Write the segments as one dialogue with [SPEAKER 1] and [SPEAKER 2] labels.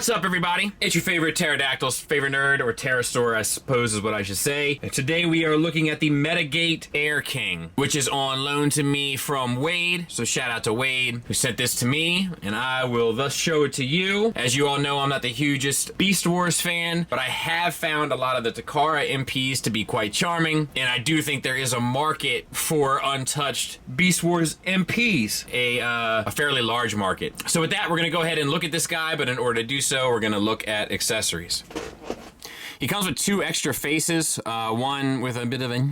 [SPEAKER 1] What's up, everybody? It's your favorite pterodactyl's favorite nerd, or Terrorsaur, I suppose is what I should say. And today we are looking at the Metagate Airking, which is on loan to me from Wade. So shout out to Wade, who sent this to me, and I will thus show it to you. As you all know, I'm not the hugest Beast Wars fan, but I have found a lot of the Takara MPs to be quite charming, and I do think there is a market for untouched Beast Wars MPs, a fairly large market. So with that, we're gonna go ahead and look at this guy, but in order to do so, we're gonna look at accessories. He comes with two extra faces, one with a bit of a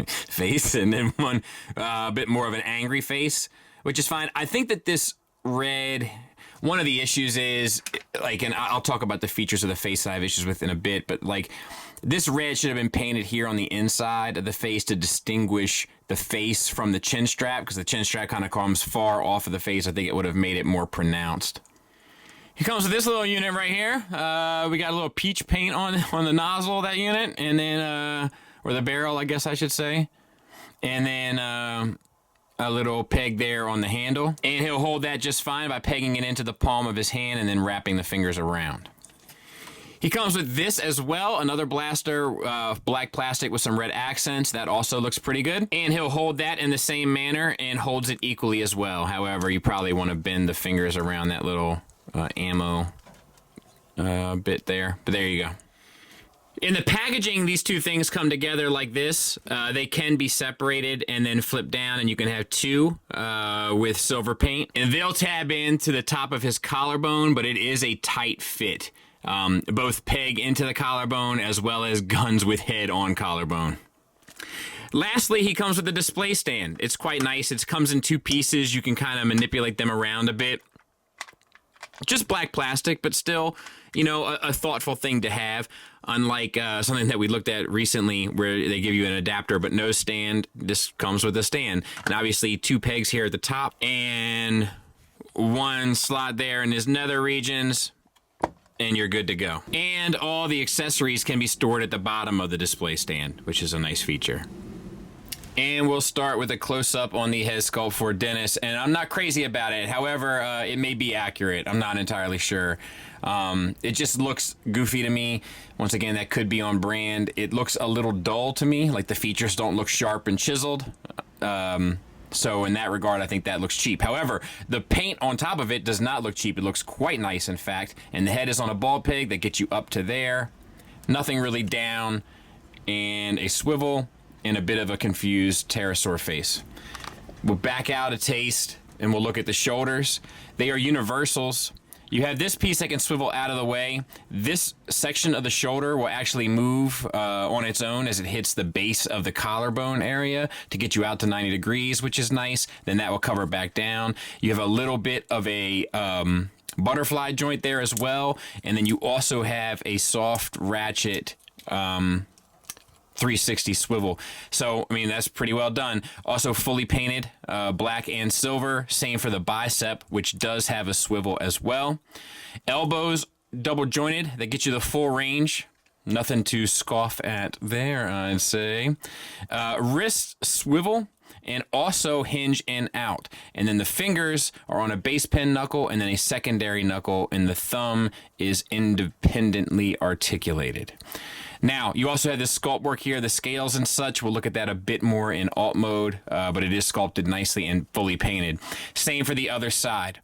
[SPEAKER 1] face, and then one a bit more of an angry face, which is fine. I think that this red, one of the issues is, like, and I'll talk about the features of the face that I have issues with in a bit, but like, this red should have been painted here on the inside of the face to distinguish the face from the chin strap, because the chin strap kind of comes far off of the face. I think it would have made it more pronounced. He comes with this little unit right here. We got a little peach paint on the nozzle of that unit, and then, or the barrel, I guess I should say. And then a little peg there on the handle. And he'll hold that just fine by pegging it into the palm of his hand and then wrapping the fingers around. He comes with this as well, another blaster, black plastic with some red accents. That also looks pretty good. And he'll hold that in the same manner and holds it equally as well. However, you probably want to bend the fingers around that little ammo bit there, but there you go. In the packaging, these two things come together like this. They can be separated and then flip down, and you can have two with silver paint. And they'll tab into the top of his collarbone, but it is a tight fit. Both peg into the collarbone as well as guns with head on collarbone. Lastly, he comes with a display stand. It's quite nice. It comes in two pieces. You can kind of manipulate them around a bit. Just black plastic, but still, you know, a thoughtful thing to have. Unlike something that we looked at recently where they give you an adapter but no stand. This comes with a stand. And obviously two pegs here at the top and one slot there in his nether regions, and you're good to go. And all the accessories can be stored at the bottom of the display stand, which is a nice feature. And we'll start with a close-up on the head sculpt for Dennis, and I'm not crazy about it. However, it may be accurate. I'm not entirely sure. It just looks goofy to me. Once again, that could be on brand. It looks a little dull to me, like the features don't look sharp and chiseled. So in that regard, I think that looks cheap. However, the paint on top of it does not look cheap. It looks quite nice, in fact. And the head is on a ball peg that gets you up to there. Nothing really down. And a swivel. And a bit of a confused Terrorsaur face. We'll back out a taste and we'll look at the shoulders. They are universals. You have this piece that can swivel out of the way. This section of the shoulder will actually move on its own as it hits the base of the collarbone area to get you out to 90 degrees, which is nice. Then that will cover back down. You have a little bit of a butterfly joint there as well. And then you also have a soft ratchet 360 swivel. So, I mean, that's pretty well done. Also fully painted, black and silver. Same for the bicep, which does have a swivel as well. Elbows, double jointed. That gets you the full range. Nothing to scoff at there, I'd say. Wrist swivel and also hinge in out. And then the fingers are on a base pin knuckle and then a secondary knuckle, and the thumb is independently articulated. Now, you also have this sculpt work here, the scales and such. We'll look at that a bit more in alt mode, but it is sculpted nicely and fully painted. Same for the other side.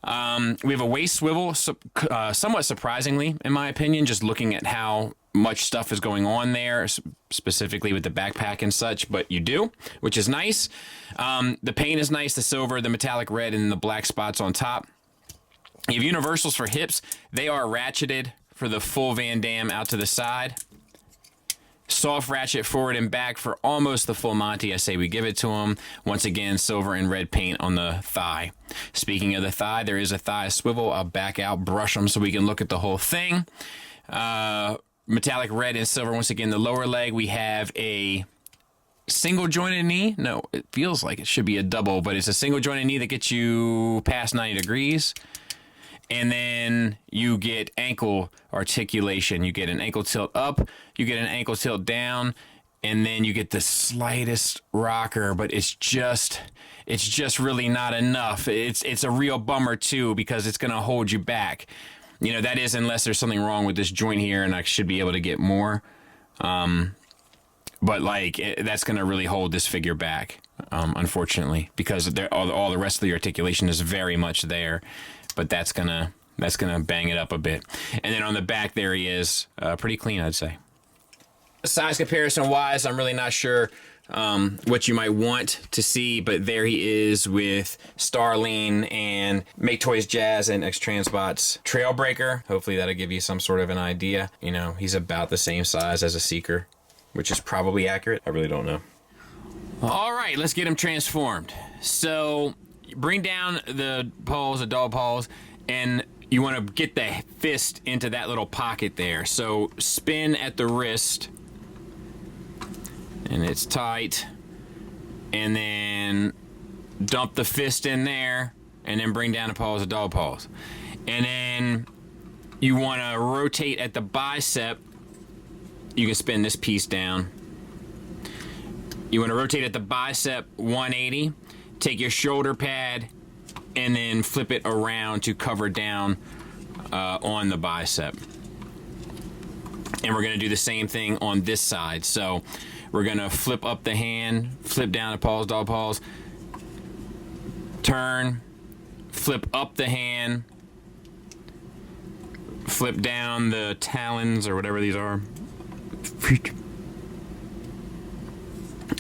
[SPEAKER 1] We have a waist swivel, somewhat surprisingly, in my opinion, just looking at how much stuff is going on there, specifically with the backpack and such, but you do, which is nice. The paint is nice, the silver, the metallic red, and the black spots on top. You have universals for hips. They are ratcheted for the full Van Damme out to the side. Soft ratchet forward and back for almost the full Monty. I say we give it to him. Once again, silver and red paint on the thigh. Speaking of the thigh, there is a thigh swivel. I'll back out, brush them so we can look at the whole thing. Metallic red and silver. Once again, the lower leg, we have a single jointed knee. No, it feels like it should be a double, but it's a single jointed knee that gets you past 90 degrees. And then you get ankle articulation. You get an ankle tilt up, you get an ankle tilt down, and then you get the slightest rocker, but it's just really not enough. It's a real bummer too, because it's going to hold you back. You know, that is unless there's something wrong with this joint here and I should be able to get more. But like that's going to really hold this figure back, unfortunately, because all the rest of the articulation is very much there, but that's gonna bang it up a bit. And then on the back there he is, pretty clean, I'd say. Size comparison wise, I'm really not sure what you might want to see, but there he is with Starling and Make Toys Jazz and X-Transbot's Trailbreaker. Hopefully that'll give you some sort of an idea. You know, he's about the same size as a Seeker, which is probably accurate. I really don't know. All right, let's get him transformed. So bring down the paws, the dog paws, and you want to get the fist into that little pocket there. So spin at the wrist, and it's tight, and then dump the fist in there, and then bring down the paws, the dog paws. And then you want to rotate at the bicep. You can spin this piece down. You want to rotate at the bicep 180, take your shoulder pad, and then flip it around to cover down on the bicep. And we're going to do the same thing on this side. So we're going to flip up the hand, flip down the paws, dog paws, turn, flip up the hand, flip down the talons or whatever these are,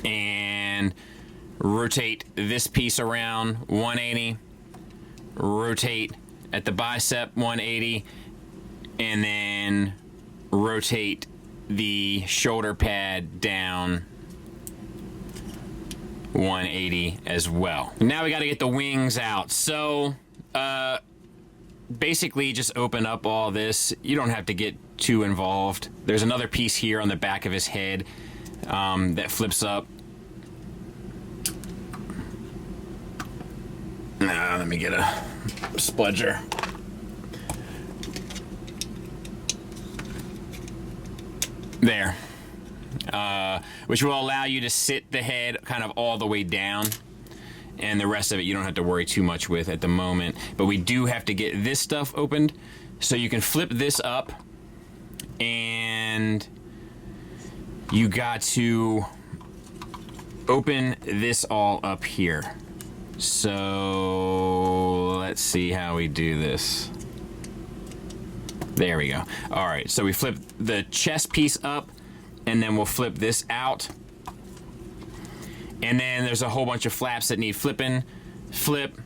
[SPEAKER 1] and rotate this piece around 180, rotate at the bicep 180, and then rotate the shoulder pad down 180 as well. Now we got to get the wings out. So basically just open up all this. You don't have to get too involved. There's another piece here on the back of his head that flips up. Let me get a spludger. There. Which will allow you to sit the head kind of all the way down, and the rest of it you don't have to worry too much with at the moment. But we do have to get this stuff opened, so you can flip this up, and you got to open this all up here. So let's see how we do this. There we go. All right, so we flip the chest piece up, and then we'll flip this out. And then there's a whole bunch of flaps that need flipping. Flip,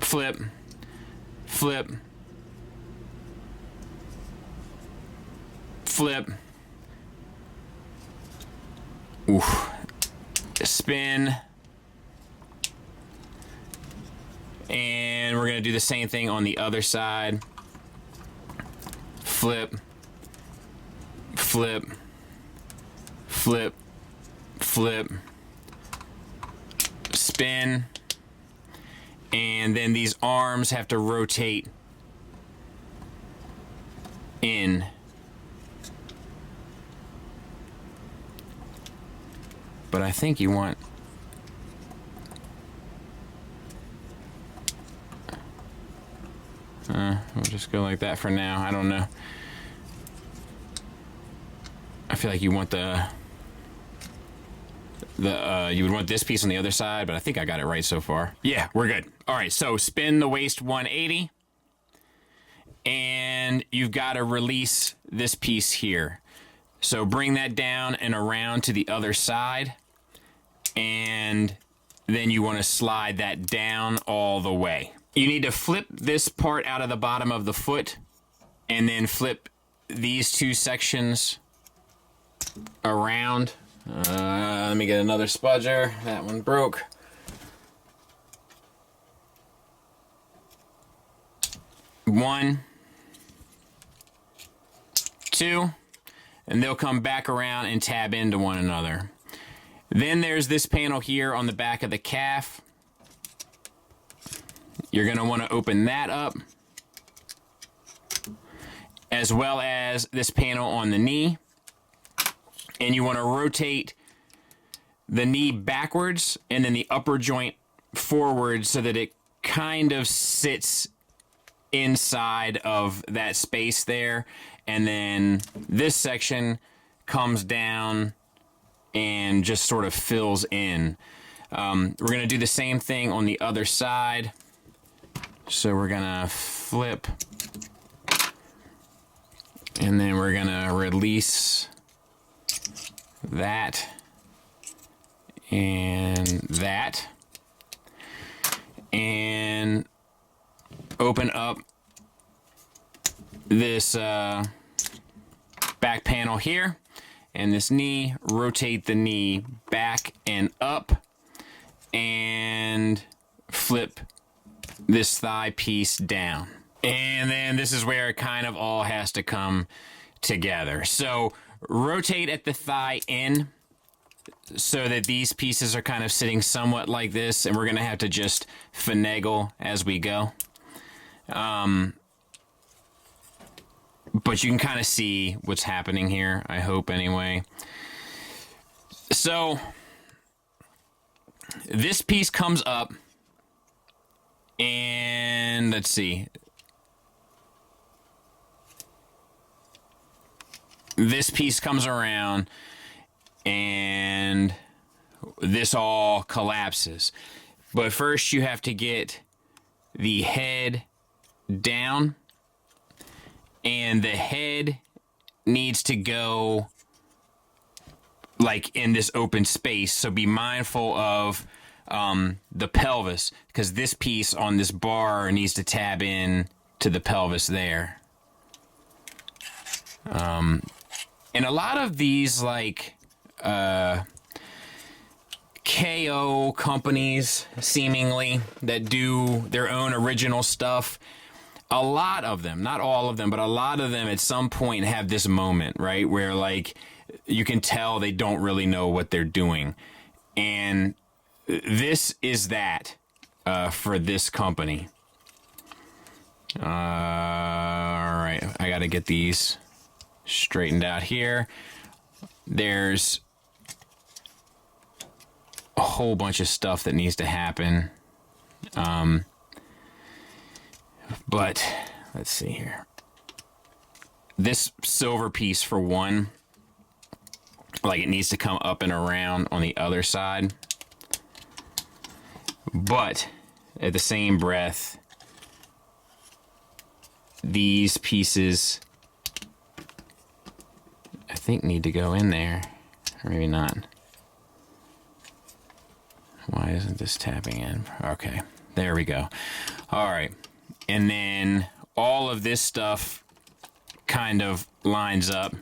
[SPEAKER 1] flip, flip, flip. Oof. Spin. And we're going to do the same thing on the other side. Flip, flip, flip, flip, spin, and then these arms have to rotate in. But I think you want... we'll just go like that for now. I don't know. I feel like you want you would want this piece on the other side, but I think I got it right so far. Yeah, we're good. All right, so spin the waist 180, and you've got to release this piece here. So bring that down and around to the other side, and then you want to slide that down all the way. You need to flip this part out of the bottom of the foot, and then flip these two sections around. Let me get another spudger. That one broke. One, two, and they'll come back around and tab into one another. Then there's this panel here on the back of the calf. You're going to want to open that up, as well as this panel on the knee. And you want to rotate the knee backwards and then the upper joint forward so that it kind of sits inside of that space there. And then this section comes down and just sort of fills in. We're going to do the same thing on the other side. So we're going to flip. And then we're going to release that and that. And open up this back panel here. And this knee, rotate the knee back and up. And flip this thigh piece down. And then this is where it kind of all has to come together. So rotate at the thigh in so that these pieces are kind of sitting somewhat like this, and we're going to have to just finagle as we go. But you can kind of see what's happening here, I hope anyway. So this piece comes up, and let's see. This piece comes around, and this all collapses. But first you have to get the head down, and the head needs to go like in this open space. So be mindful of the pelvis, because this piece on this bar needs to tab in to the pelvis there. And a lot of these like KO companies, seemingly, that do their own original stuff, a lot of them, not all of them, but a lot of them at some point have this moment, right, where like you can tell they don't really know what they're doing. And this is that for this company. All right, I got to get these straightened out here. There's a whole bunch of stuff that needs to happen. But let's see here. This silver piece, for one, like it needs to come up and around on the other side. But at the same breath, these pieces, I think, need to go in there, or maybe not. Why isn't this tapping in? Okay, there we go. All right, and then all of this stuff kind of lines up,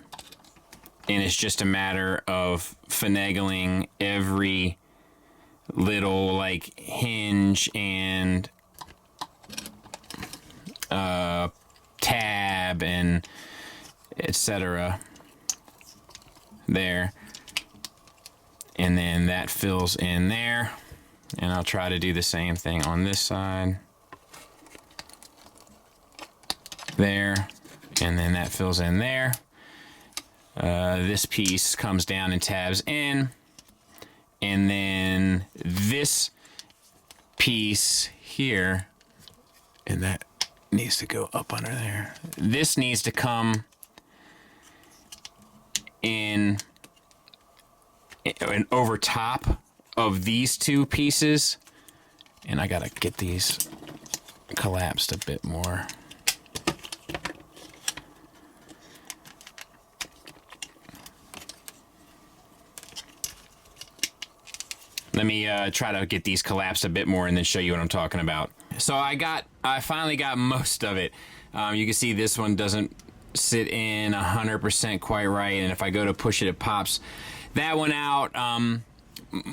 [SPEAKER 1] and it's just a matter of finagling every little like hinge and tab and etc. there, and then that fills in there, and I'll try to do the same thing on this side there, and then that fills in there. This piece comes down and tabs in, and then this piece here, and that needs to go up under there. This needs to come in and over top of these two pieces, and I gotta get these collapsed a bit more. Let me try to get these collapsed a bit more and then show you what I'm talking about. So I finally got most of it. You can see this one doesn't sit in 100% quite right, and if I go to push it, it pops that one out.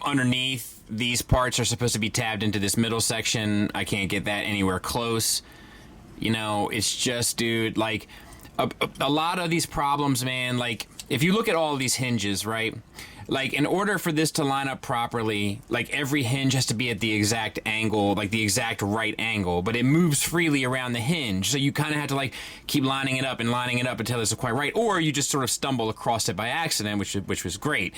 [SPEAKER 1] Underneath, these parts are supposed to be tabbed into this middle section. I can't get that anywhere close. You know, it's just, dude, like a lot of these problems, man, like if you look at all of these hinges, right? Like, in order for this to line up properly, like, every hinge has to be at the exact angle, like the exact right angle, but it moves freely around the hinge. So you kind of have to, like, keep lining it up and lining it up until it's quite right. Or you just sort of stumble across it by accident, which was great.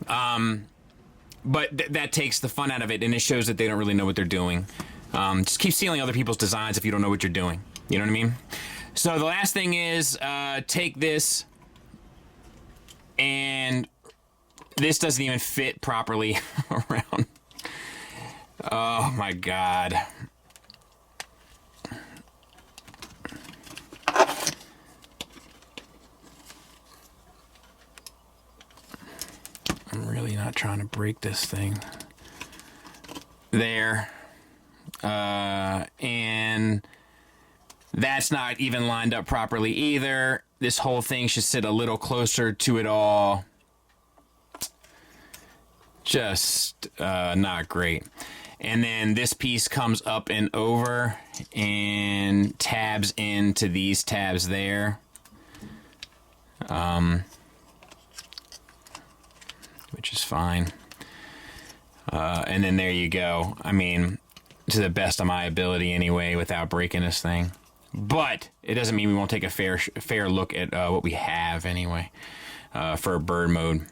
[SPEAKER 1] But that takes the fun out of it, and it shows that they don't really know what they're doing. Just keep stealing other people's designs if you don't know what you're doing. You know what I mean? So the last thing is, take this, and this doesn't even fit properly around. Oh my God. I'm really not trying to break this thing. There. And that's not even lined up properly either. This whole thing should sit a little closer to it all. Just not great. And then this piece comes up and over and tabs into these tabs there. Which is fine. And then there you go. I mean, to the best of my ability anyway, without breaking this thing. But it doesn't mean we won't take a fair look at what we have anyway for bird mode.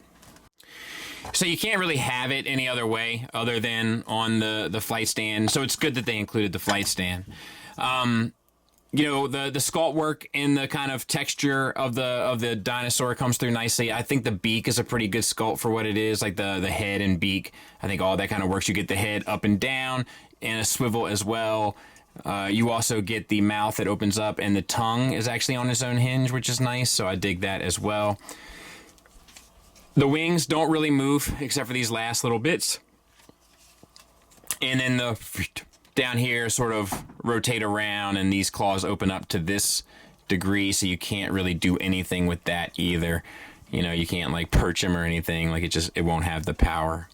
[SPEAKER 1] So you can't really have it any other way other than on the flight stand. So it's good that they included the flight stand. You know, the sculpt work and the kind of texture of the dinosaur comes through nicely. I think the beak is a pretty good sculpt for what it is, like the head and beak. I think all that kind of works. You get the head up and down and a swivel as well. You also get the mouth that opens up, and the tongue is actually on its own hinge, which is nice. So I dig that as well. The wings don't really move except for these last little bits. And then the down here sort of rotate around, and these claws open up to this degree, so you can't really do anything with that either. You know, you can't like perch them or anything. Like it won't have the power.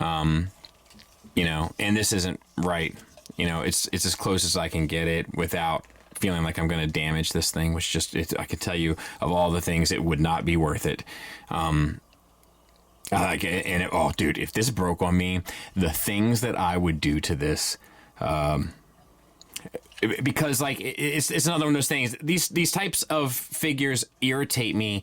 [SPEAKER 1] You know, and this isn't right. You know, it's as close as I can get it without feeling like I'm going to damage this thing, which I can tell you of all the things, it would not be worth it. Like, and oh, dude, if this broke on me, the things that I would do to this, because like it's another one of those things. These types of figures irritate me.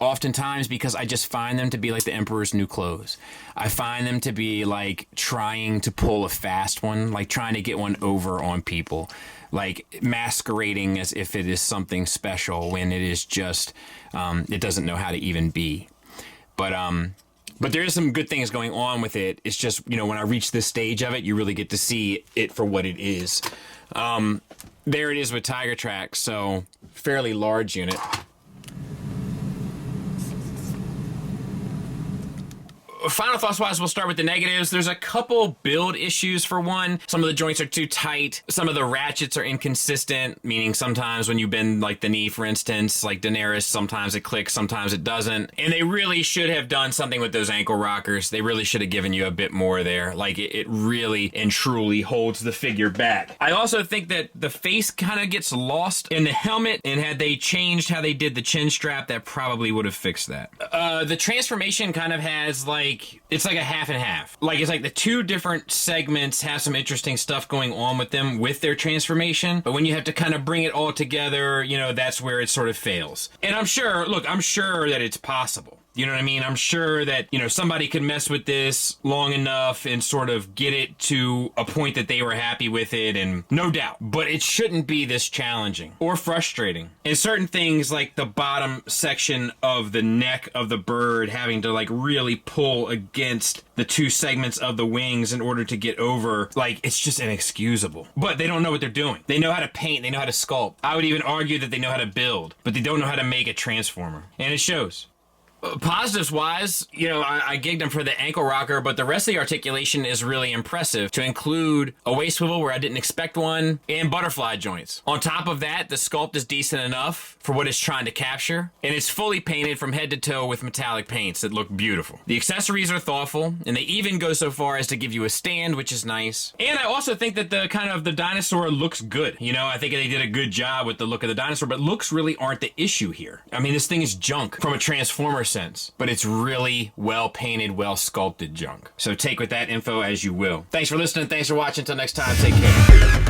[SPEAKER 1] Oftentimes because I just find them to be like the Emperor's New Clothes. I find them to be like trying to pull a fast one, like trying to get one over on people, like masquerading as if it is something special when it is just, it doesn't know how to even be. But there is some good things going on with it. It's just, you know, when I reach this stage of it, you really get to see it for what it is. There it is with Tiger Track, so fairly large unit. Final thoughts wise, we'll start with the negatives. There's a couple build issues for one. Some of the joints are too tight. Some of the ratchets are inconsistent, meaning sometimes when you bend like the knee, for instance, like Daenerys, sometimes it clicks, sometimes it doesn't. And they really should have done something with those ankle rockers. They really should have given you a bit more there. Like it really and truly holds the figure back. I also think that the face kind of gets lost in the helmet, and had they changed how they did the chin strap, that probably would have fixed that. The transformation kind of has like, it's like a half and half. Like it's like the two different segments have some interesting stuff going on with them with their transformation, but when you have to kind of bring it all together, you know, that's where it sort of fails. And I'm sure that it's possible. You know what I mean? I'm sure that, you know, somebody could mess with this long enough and sort of get it to a point that they were happy with it, and no doubt. But it shouldn't be this challenging or frustrating. And certain things like the bottom section of the neck of the bird having to like really pull against the two segments of the wings in order to get over, like it's just inexcusable. But they don't know what they're doing. They know how to paint, they know how to sculpt. I would even argue that they know how to build, but they don't know how to make a transformer. And it shows. Positives wise, you know, I gigged him for the ankle rocker, but the rest of the articulation is really impressive, to include a waist swivel where I didn't expect one, and butterfly joints. On top of that, the sculpt is decent enough for what it's trying to capture, and it's fully painted from head to toe with metallic paints that look beautiful. The accessories are thoughtful, and they even go so far as to give you a stand, which is nice. And I also think that the dinosaur looks good. You know, I think they did a good job with the look of the dinosaur, but looks really aren't the issue here. I mean, this thing is junk from a Transformer sense, but it's really well painted, well sculpted junk. So take with that info as you will. Thanks for listening. Thanks for watching. Until next time, take care.